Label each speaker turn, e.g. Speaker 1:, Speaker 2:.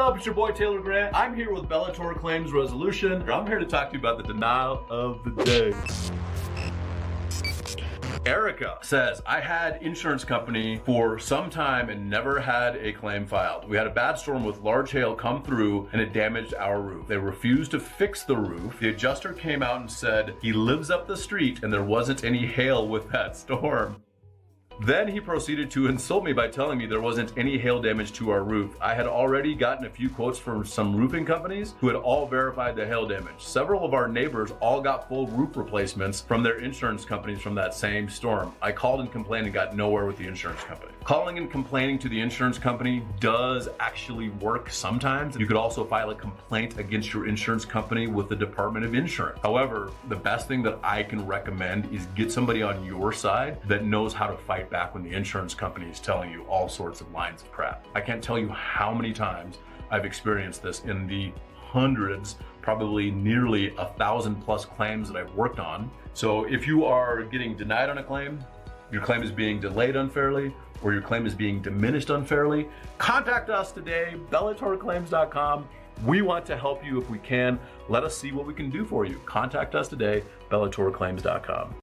Speaker 1: up? It's your boy Taylor Grant. I'm here with Bellator Claims Resolution. I'm here to talk to you about the denial of the day. Erica says, I had insurance company for some time and never had a claim filed. We had a bad storm with large hail come through and it damaged our roof. They refused to fix the roof. The adjuster came out and said he lives up the street and there wasn't any hail with that storm. Then he proceeded to insult me by telling me there wasn't any hail damage to our roof. I had already gotten a few quotes from some roofing companies who had all verified the hail damage. Several of our neighbors all got full roof replacements from their insurance companies from that same storm. I called and complained and got nowhere with the insurance company. Calling and complaining to the insurance company does actually work sometimes. You could also file a complaint against your insurance company with the Department of Insurance. However, the best thing that I can recommend is get somebody on your side that knows how to fight back when the insurance company is telling you all sorts of lines of crap. I can't tell you how many times I've experienced this in the hundreds, probably nearly 1,000+ claims that I've worked on. So if you are getting denied on a claim, your claim is being delayed unfairly, or your claim is being diminished unfairly, contact us today, bellatorclaims.com. We want to help you if we can. Let us see what we can do for you. Contact us today, bellatorclaims.com.